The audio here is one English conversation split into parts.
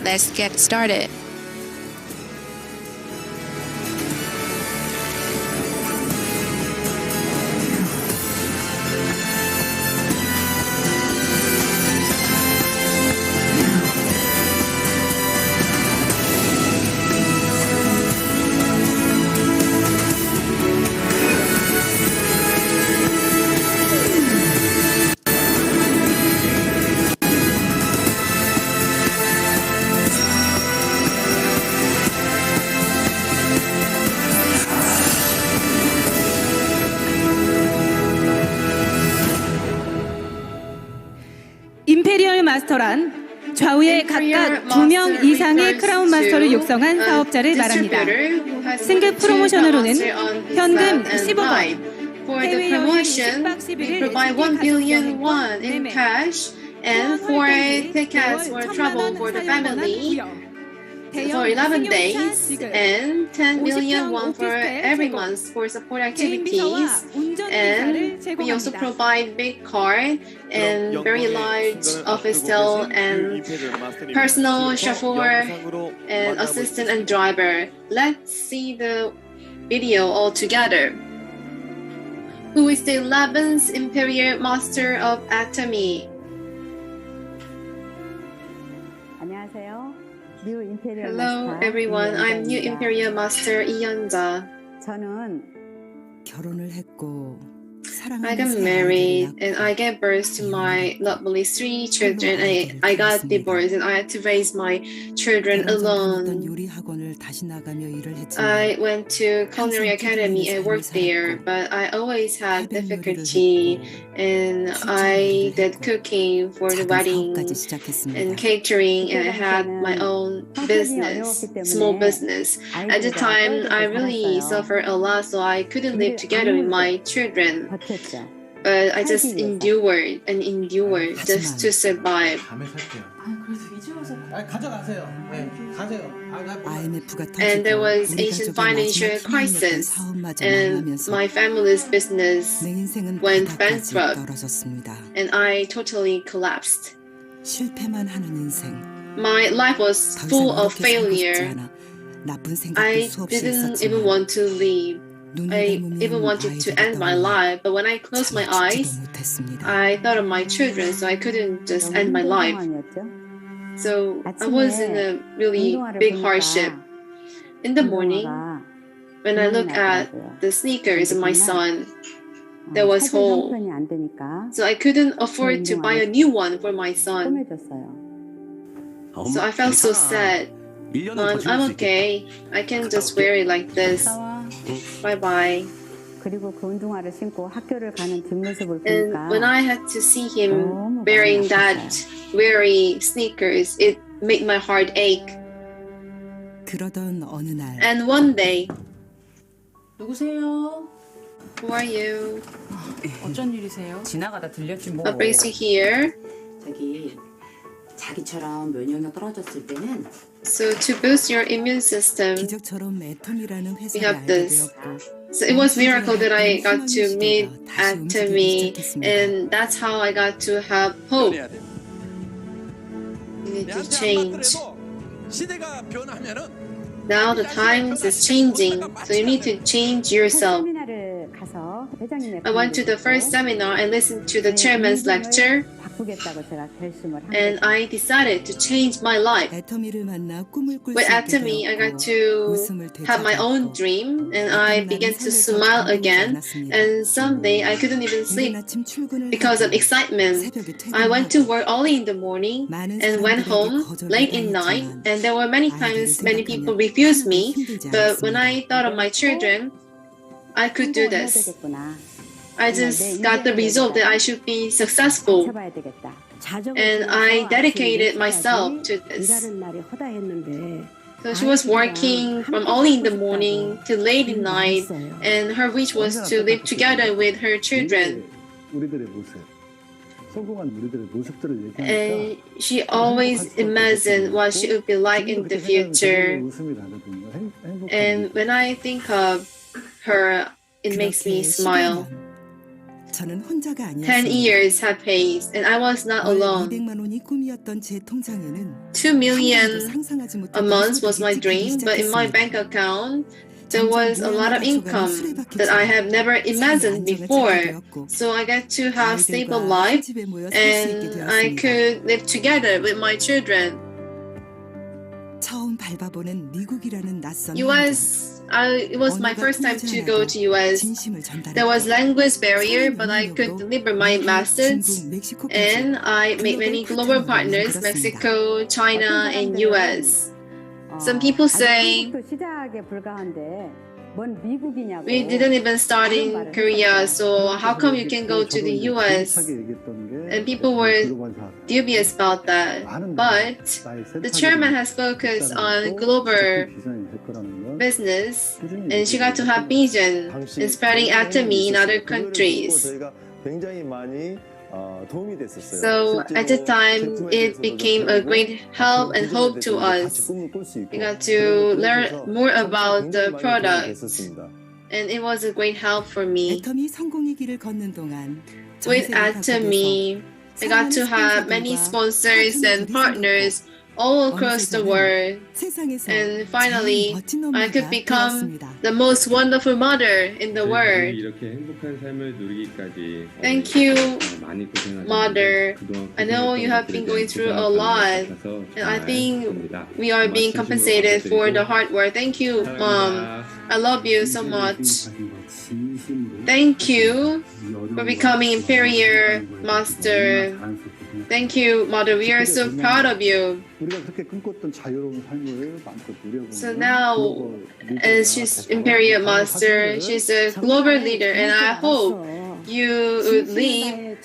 let's get started. 임페리얼 마스터란 좌우에 각각 2명 이상의 크라운 마스터를 육성한 사업자를 말합니다. 싱글 프로모션으로는 현금 10억 원, 해외여행 10박 11일 provide 1 billion won in cash and for tickets for travel for the family for 11 days and 10 million won for every month for support activities, and we also provide big car and very large office style and personal chauffeur and assistant and driver. Let's see the video all together. Who is the 11th Imperial Master of Atomy? 안녕하세요. New Imperial Hello Master everyone, I'm New Imperial Master 이연자. 저는 결혼을 했고 I got married and I gave birth to my lovely 3 children. I got divorced and I had to raise my children alone. I went to Culinary Academy and worked there, but I always had difficulty, and I did cooking for the weddings and catering, and I had my own business, small business. At the time, I really suffered a lot, so I couldn't live together with my children. But I just endured and endured just to survive. And there was Asian financial crisis, and my family's business went bankrupt, and I totally collapsed. My life was full of failure. I didn't even want to leave. I even wanted to end my life, but when I closed my eyes, I thought of my children, so I couldn't just end my life. So I was in a really big hardship. In the morning, when I look at the sneakers of my son, there was hole. So I couldn't afford to buy a new one for my son. So I felt so sad. Mom, I'm okay. I can just wear it like this. Bye-bye. 그리고 그 운동화를 신고 학교를 가는 뒷모습을 And 보니까 when I had to see him wearing that weary sneakers, it made my heart ache. 그러던 어느 날 And one day, 누구세요? who are you? 어쩐 일이세요? 지나가다 들렸지 뭐. What brings you here? 저기 자기처럼 면역력 떨어졌을 때는 So to boost your immune system, 기적처럼 애톰이라는 we 회사를 have 알게 this. 되었고 So it was a miracle that I got to meet Atomy, and that's how I got to have hope. You need to change. Now the times is changing, so you need to change yourself. 세미나를 가서 회장님의 I went to the first seminar and listened to the chairman's lecture, 바꾸겠다고 제가 결심을 한 and 거죠. I decided to change my life. 애토미를 만나 꿈을 꿀 수 With 있게 Atomy, I got 되었고 to 웃음을 have my own dream, and I began to smile again. And someday I couldn't even sleep 이른 아침 출근을 because of 하고 excitement. 새벽에 I went to 퇴근하고 work early in the morning and went home late in night, and there were many times many people refused me, but when I thought of my children, I could do 성공을 해야 this. 되겠구나. I just got the result that I should be successful, 해봐야 되겠다. 자적을 and 들여서 I 아침에 dedicated 일찍 myself 가야지 to this. 일하는 날이 허다했는데 So she was working from early in the morning to late at night, and her wish was to live together with her children. 우리들의 모습, 성공한 우리들의 모습들을 얘기하니까 And she always imagined what she would be like in the future. 웃음이 나거든요. And when I think of her, it makes me smile. 저는 혼자가 10 아니었습니다. years had passed, and I was not 월 alone. 200만 원이 꿈이었던 제 통장에는 2 million 상상하지 a 못했던 month was my 소득이 dream, but in my 시작했습니다. bank account, there was a lot of income that I have never imagined before. So I got to have stable life, and I could live together with my children. 처음 밟아보는 미국이라는 낯선 It was my first time to go to US. 진심을 전달했고 There was language barrier, but I could deliver my message, and I made many global partners: Mexico, China, and US. Some people say 시작에 불과한데 뭔 미국이냐고. we didn't even start in Korea, so how come you can go to the US? And people were dubious about that. But the chairman has focused on global business, and she got to have vision in spreading Atomy in other countries. So at the time, it became a great help and hope to us. We got to learn more about the product, and it was a great help for me. 애터미 성공의 길을 걷는 동안 With Atomy, I got to have many sponsors and partners all across the world. And finally, I could become the most wonderful mother in the world. Thank you, Mother. I know you have been going through a lot, and I think we are being compensated for the hard work. Thank you, Mom. I love you so much. Thank you for becoming Imperial Master. Thank you, Mother. We are so proud of you. So now, as she's Imperial Master, she's a global leader, and I hope you would leave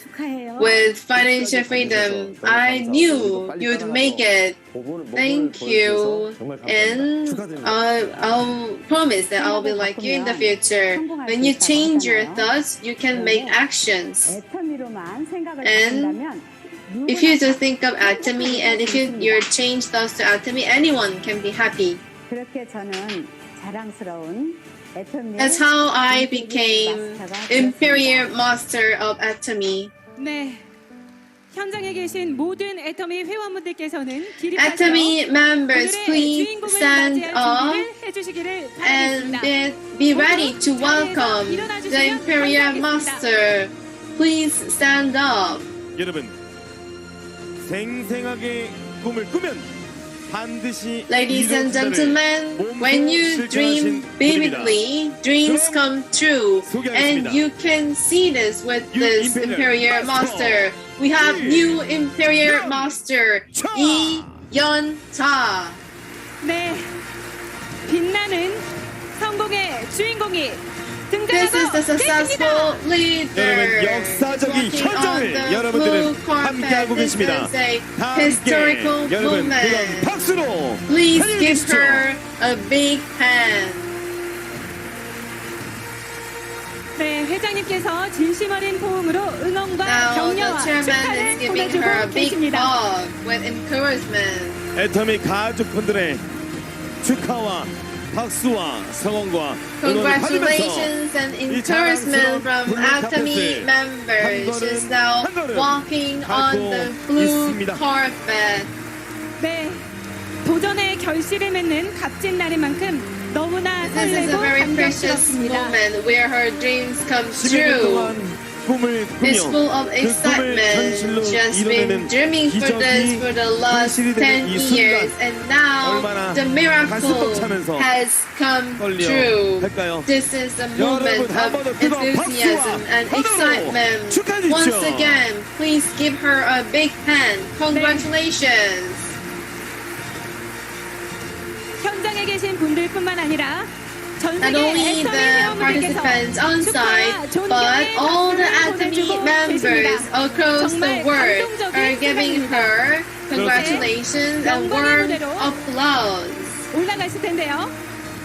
with financial freedom. I knew you'd make it. Thank you, and I'll promise that I'll be like you in the future. When you change your thoughts, you can make actions. And if you just think of Atomy, and if you change thoughts to Atomy, anyone can be happy. That's how I became Imperial Master of Atomy. 네. 현장에 계신 모든 애터미 회원분들께서는 Atomy members, please stand up 해주시기를 and 바라겠습니다. be ready to welcome the Imperial Master. Please stand up. 여러분, 생생하게 꿈을 꾸면 반드시 Ladies and gentlemen, when you dream vividly, dreams come true. And you can see this with this Imperial Master. We have new Imperial Master, 이연자. 네. 빛나는 성공의 주인공이 This is the successful leader. 여러분, 역사적인 Walking on 현장을 the 여러분들은 blue carpet. 함께하고 This 계십니다. is a 다 historical 함께 여러분 moment. 그런 박수로 Please give 살려주십시오. her a big hand. 네, 회장님께서 진심 어린 포옹으로 응원과 Now 격려와 the chairman 축하를 is giving her a 보내주고 big 계십니다. hug with encouragement. 애터미 가족분들의 축하와 박수와 성원과 응원을 받으면서 Congratulations and encouragement from Atomy members. She's now walking on the blue carpet. 네, 도전의 결실을 맺는 값진 날인 만큼 너무나 This is a 설레고 very precious 감격스럽습니다. moment where her dreams come 10년 true. 동안 꿈을 It's 꾸며 full of 그 꿈을 excitement. 현실로 She has been 이뤄내는 dreaming for this 기적이 for the last 현실이 10 되는 이 years, 순간 and now 얼마나 the miracle 가슴 벅차면서 has come 떨려 true. 할까요? This is a moment 여러분, 한 of 번 더 뜨거운 enthusiasm 박수와 and 환호로 excitement. 축하드립시다. Once again, please give her a big hand. Congratulations. 현장에 계신 분들뿐만 아니라 전 Not 세계 only 애터미 the 회원분들께서 participants on site, but all the Atomy members across the world are giving her congratulations and warm applause. 올라가실 텐데요.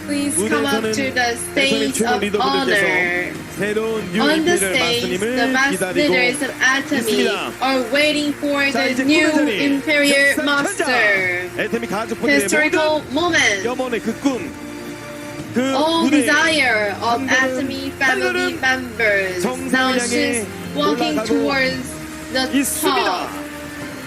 Please come up to the stage of honor. 새로운 뉴 On the 임페리얼 stage, 마스터님을 the mass 기다리고 leaders of Atomy 있습니다. are waiting for 자, the 이제 new 꿈의 자리, Imperial 역사의 Master. 현장, 애터미 가족분들의 Historical 모든 moment. 염원의 그 꿈 그 all 무대에 desire of 한 Atomy family 걸음 members. 정상을 Now 향해 she's walking 올라가고 towards the 있습니다. top.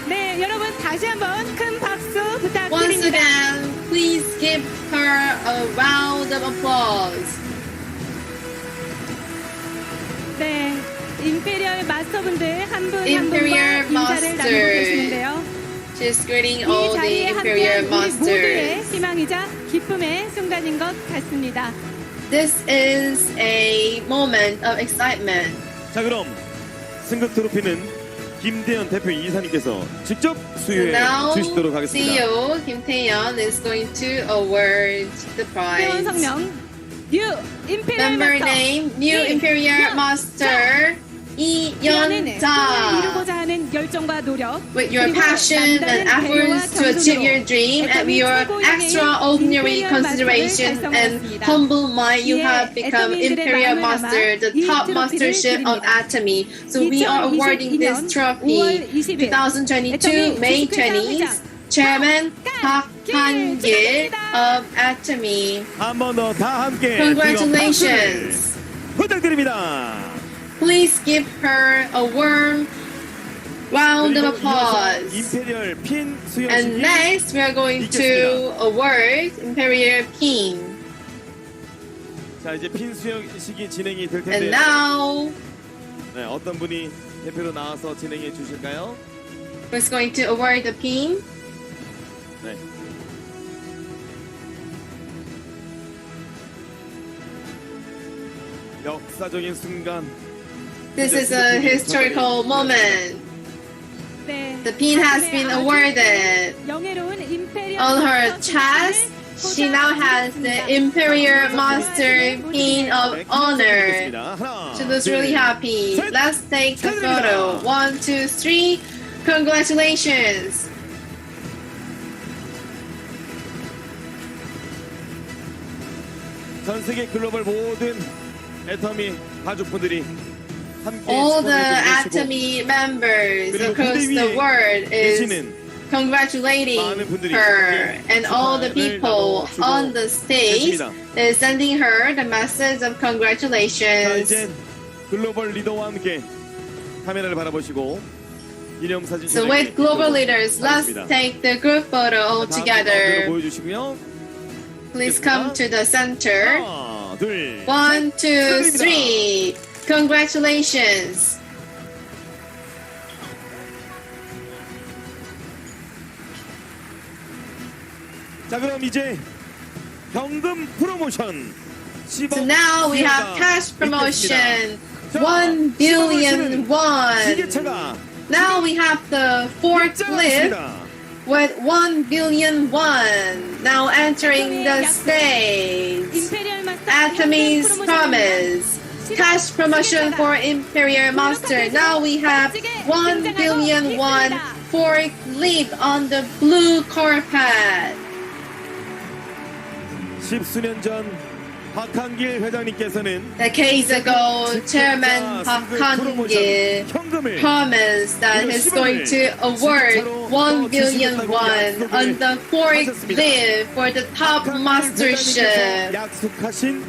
네, 여러분 다시 한번 큰 박수 Once 부탁드립니다. again, please give her a round of applause. 네, 임페리얼 마스터분들 한 분 한 분과 Imperial 인사를 나누고 Master. 계시는데요. She's greeting 이 all the 자리에 Imperial 함께한 우리 모두의 Masters. 희망이자 기쁨의 순간인 것 같습니다. This is a moment of excitement. 자, 그럼 승급 트로피는 김대현 대표 이사님께서 직접 수여해 Now, 주시도록 하겠습니다. CEO Kim Tae-yeon is going to award the 회원 prize. 성명 뉴 임페리얼 Member 마스터 name, New Imperial Master Lee 이연은 꿈을 Yeon-ja. 이루고자 하는 열정과 노력 With your 그리고 passion and 남다른 배려와 efforts to achieve your dream and with your extraordinary consideration and humble mind, you have become Imperial Master, the top mastership of Atomy. So we are awarding this trophy 2022 May 20th, Chairman Park Han-gil of Atomy. 한 번 더 다 함께 Congratulations. 부탁드립니다. Please give her a warm round of 그리고 이어서 applause. 임페리얼 핀 And 수여식이 next, we are going to award Imperial Pin. 자, 이제 핀 수여식이 진행이 될 텐데 And now, 네, 어떤 분이 대표로 나와서 진행해 주실까요? we're going to award the pin. 네. 역사적인 순간. This is a historical moment. 네, The pin has been awarded. 영예로운 임페리얼 On her 마스터 chest, she now has the Imperial Master Pin of Honor. She looks really happy. Let's take the photo. 1, 2, 3. Congratulations. 전 세계 글로벌 모든 애터미 가족분들이 함께 All the 축원해 주시고 Atomy members 그리고 across 무대 the 위에 world is 계시는 congratulating 많은 분들이 her, and all the 축하를 people 나눠주고 on the stage 계십니다. is sending her the message of 자, congratulations. 이제 글로벌 리더와 함께 카메라를 바라보시고 기념사진 So with global leaders, let's 하겠습니다. take the group photo all 다음 together. 보여주시고요. Please come to the center. 하나, 둘, 1, 2, 축하드립니다. 3. Congratulations. 자, 그럼 이제 현금 프로모션 10억 So now we have cash promotion, 1 billion won. 기계차가 Now we have the fourth lift with 1 billion won. Now entering the stage. 임페리얼 마스터 Atomy's 현금 프로모션입니다. promise. Cash promotion for Imperial Master. Now we have 1 billion won fourth lift on the blue carpet. 10수년 전 박한길 회장님께서는 Decades ago, Chairman Park Han-gil 현금을 promised that he's going to award 1 billion won on the fourth lift for the top mastership. 약속하신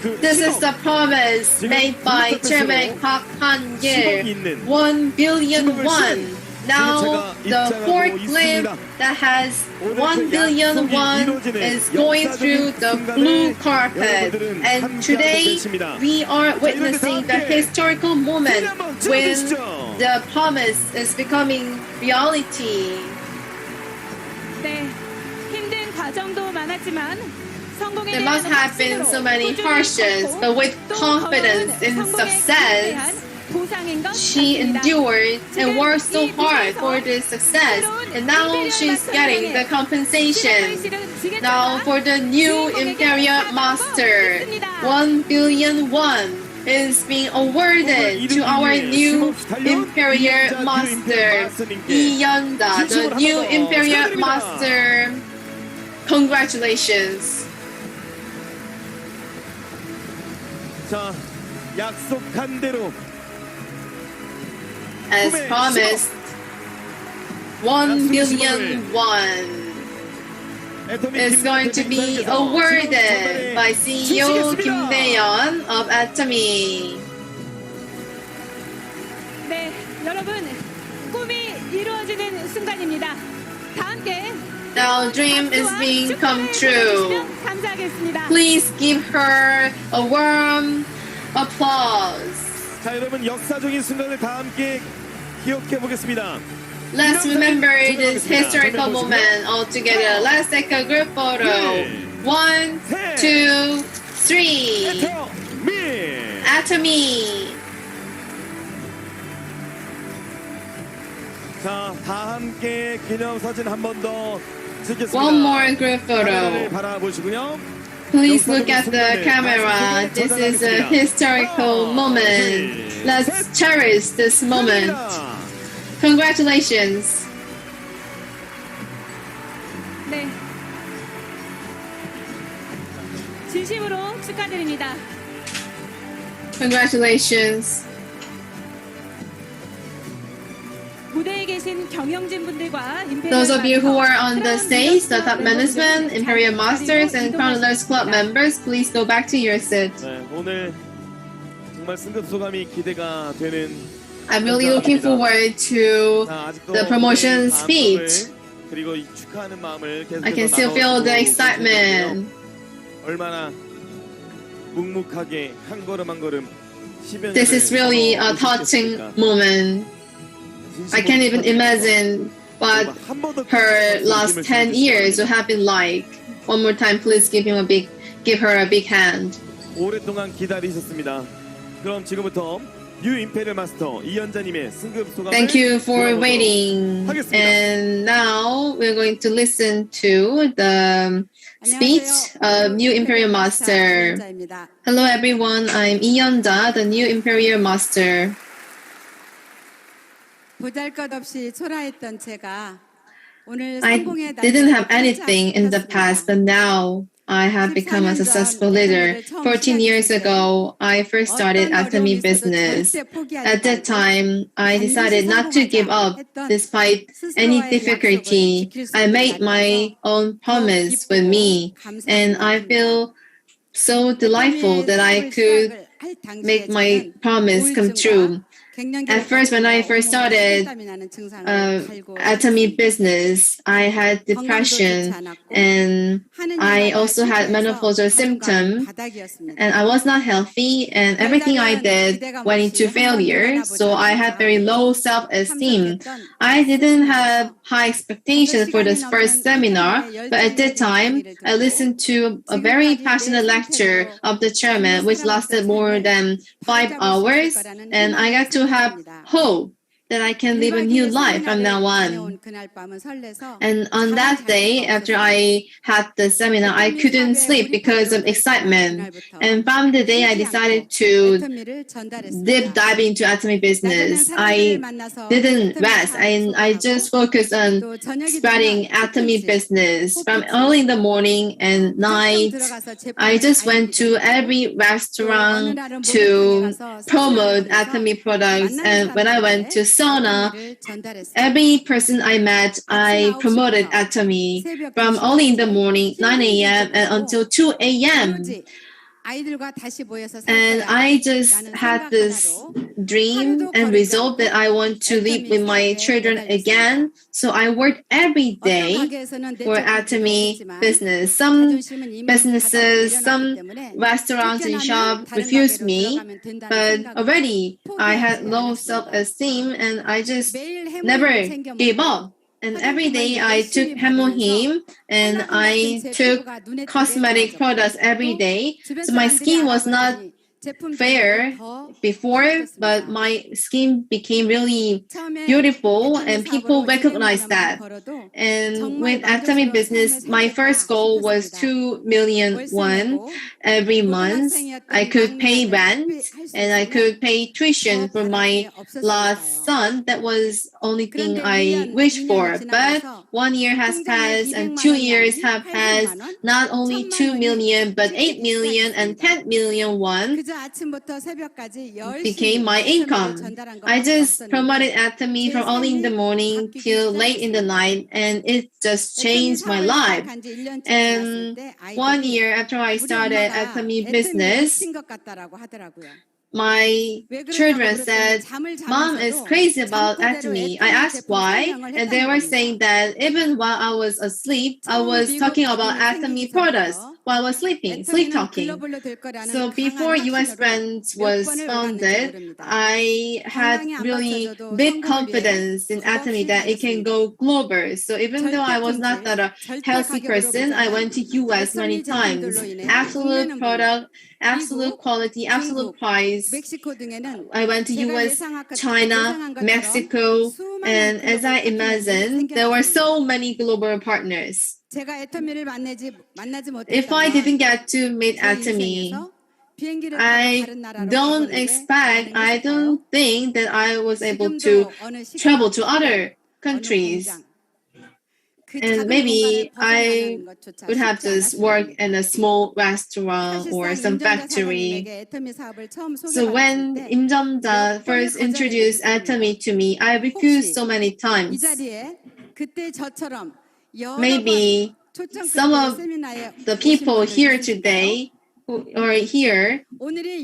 그 This is 10억, the promise made by Chairman Park Han-gil. 1 billion won. Now the fourth lift that has 1 billion won is going through the blue carpet. And today we are witnessing the historical moment when the promise is becoming reality. 네, 힘든 과정도 많았지만 성공에 There 대한 must have been 확신으로 so many 꾸준히 hardships, 걷고 but with 또 confidence 걸어온 in 성공의 success, 대한 보상인 것 she 같습니다. endured and worked so hard for this success, and now she's getting the compensation. Now for the new Imperial Master, 1 billion won is being awarded to our new Imperial Master, Lee Yeon-da, the new Imperial Master. Congratulations. 자, 약속한 대로 As promised, 1 billion won. is going to be awarded by CEO Kim Dae-yeon of Atomy. 네, 여러분 꿈이 이루어지는 순간입니다. 다 함께 Now dream is being come true. 감사하겠습니다. Please give her a warm applause. 자, 여러분 역사적인 순간을 다 함께 기억해 보겠습니다. Let's remember this historical moment all together. Let's take a group photo. 1, 2, 3. Atomy. 자, 다 함께 기념 사진 한 번 더 찍겠습니다. One more group 카메라를 photo. 바라보시고요. Please look at the camera. This is a historical moment. Let's cherish this moment. Congratulations. 네. 진심으로 축하드립니다. Congratulations. 무대에 계신 경영진 분들과 임페리얼 Those of you who are on the 마스터, stage, the top management, Imperial Masters, and Crown Lords Club members, please go back to your seat. 네, 오늘 정말 승급 소감이 기대가 되는. I'm really looking forward to 자, 아직도 the promotion 우리의 speech. 마음을, 그리고 이 축하하는 마음을 계속해서 I can still feel the 나눠주고 excitement. 계시는데요. 얼마나 묵묵하게 한 걸음 한 걸음 10여 This is really a touching moment. I can't even imagine what her last 10 years would have been like. One more time, please give her a big hand. 오랫동안 기다리셨습니다. 그럼 지금부터 뉴 임페리얼 마스터 이연자님의 승급 소감을 Thank you for 들어보도록 waiting. 하겠습니다. And now we're going to listen to the speech of new Imperial Master. Hello everyone, I'm 이연자, the new Imperial Master. 보잘것없이 초라했던 제가 오늘 I 성공의 didn't have anything in the past, but now I have become a successful leader. 14 years ago, I first started Atomy business. At that time, I decided not to give up despite any difficulty. I made my own promise with me, and I feel so delightful that I could make my promise come true. At first, when I first started Atomy business, I had depression and I also had menopausal symptoms and I was not healthy and everything I did went into failure. So I had very low self-esteem. I didn't have high expectations for this first seminar, but at that time, I listened to a very passionate lecture of the chairman, which lasted more than 5 hours, and I got to have hope that I can live a new life from now on. And on that day, after I had the seminar, I couldn't sleep because of excitement. And from the day I decided to deep dive into Atomy business, I didn't rest. And I just focused on spreading Atomy business from early in the morning and night. I just went to every restaurant to promote Atomy products. And when I went to sauna, every person I met, I promoted Atomy from early in the morning, 9 a.m. and until 2 a.m. And I just had this dream and resolve that I want to live with my children again. So I worked every day for Atomy business. Some businesses, some restaurants and shops refused me, but already I had low self-esteem and I just never gave up. And every day I took hemoheme and I took cosmetic products every day. So my skin was not fair before, but my skin became really beautiful and people recognized that. And with Atomy business, my first goal was 2 million won every month. I could pay rent and I could pay tuition for my last son. That was only thing I wished for. But 1 year has passed and 2 years have passed. Not only 2 million, but 8 million and 10 million won became my income. I just promoted Atomy from early in the morning till late in the night, and it just changed my life. And 1 year after I started Atomy business, my children said, Mom is crazy about Atomy. I asked why, and they were saying that even while I was asleep, I was talking about Atomy products while I was sleeping, sleep talking. So before US Brands was founded, I had really big confidence in Atomy that it can go global. So even though I was not that a healthy person, I went to US many times. Absolute product, absolute quality, absolute price. I went to US, China, Mexico, and as I imagined, there were so many global partners. If I didn't get to meet Atomy, I don't think that I was able to travel to other countries. And maybe I would have just worked in a small restaurant or some factory. So when Im Jeong-ja first introduced Atomy to me, I refused so many times. Maybe some of the people here today who are here,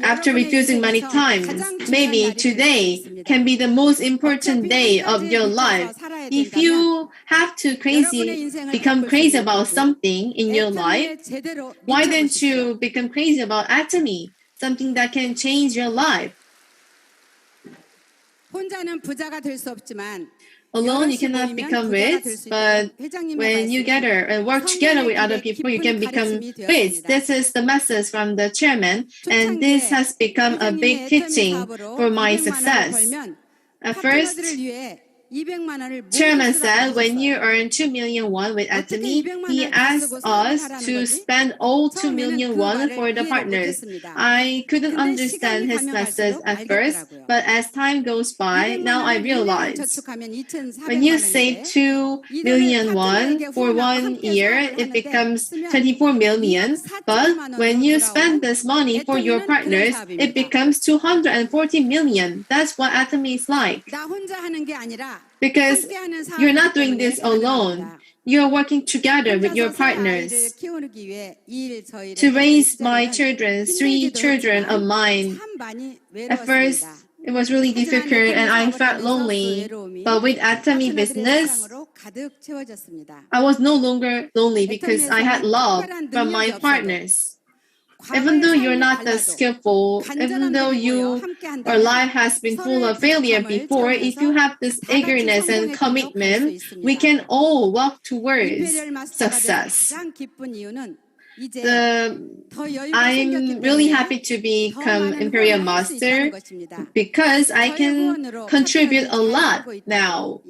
after refusing many times, maybe today can be the most important day of your life. If you have to become crazy about something in your life, why don't you become crazy about Atomy, something that can change your life? Alone, you cannot become rich, but when you gather and work together with other people, you can become rich. This is the message from the chairman, and this has become a big teaching for my success. At first, chairman said when you earn 2 million won with Atomy, he asked us to spend all 2 million won for the partners. I couldn't understand his message at first, but as time goes by, now I realize when you save 2 million won for 1 year, it becomes 24 million. But when you spend this money for your partners, it becomes 240 million. That's what Atomy is like. Because you're not doing this alone. You're working together with your partners. To raise my children, 3 children of mine, at first it was really difficult and I felt lonely. But with Atomy business, I was no longer lonely because I had love from my partners. Even though you're not that skillful, even though your life has been full of failure before, if you have this eagerness and commitment, we can all walk towards success. I'm really happy to become Imperial Master because I can contribute a lot now.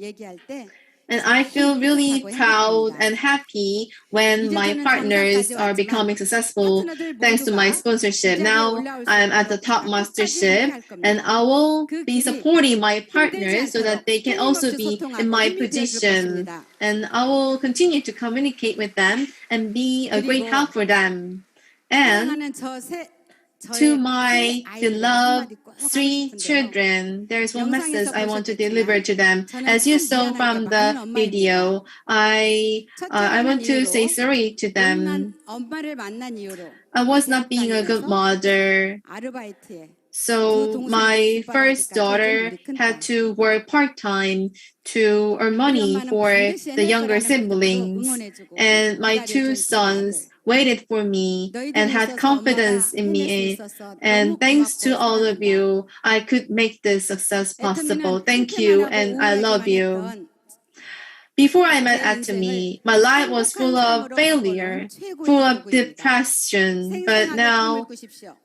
And I feel really proud and happy when my partners are becoming successful thanks to my sponsorship. Now I'm at the top mastership and I will be supporting my partners so that they can also be in my position. And I will continue to communicate with them and be a great help for them. And to my beloved 3 children, there's one message I want to deliver to them. As you saw from the video, I want to say sorry to them. I was not being a good mother. So my first daughter had to work part-time to earn money for the younger siblings. And my 2 sons waited for me and had confidence in me. And thanks to all of you, I could make this success possible. Thank you and I love you. Before I met Atomy, my life was full of failure, full of depression, but now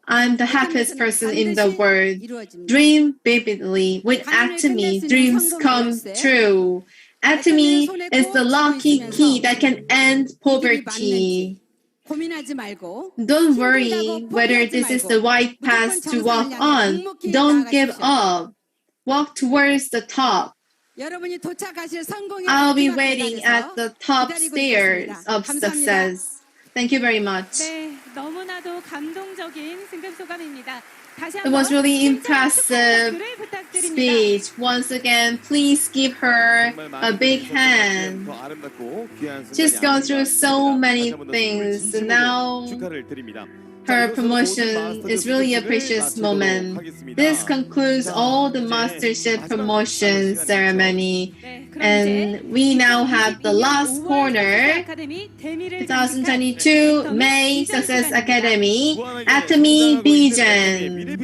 I'm the happiest person in the world. Dream vividly. With Atomy, dreams come true. Atomy is the lucky key that can end poverty. Don't worry whether this is the right path to walk on. Don't give up. Walk towards the top. I'll be waiting at the top stairs of success. Thank you very much. 네, 너무나도 감동적인 승급 소감입니다. It was really impressive speech. Once again, please give her a big hand. She's gone through so many things. And now her promotion is really a precious moment. This concludes all the mastership promotion ceremony. And we now have the last corner, 2022 May Success Academy, Atomy Vision.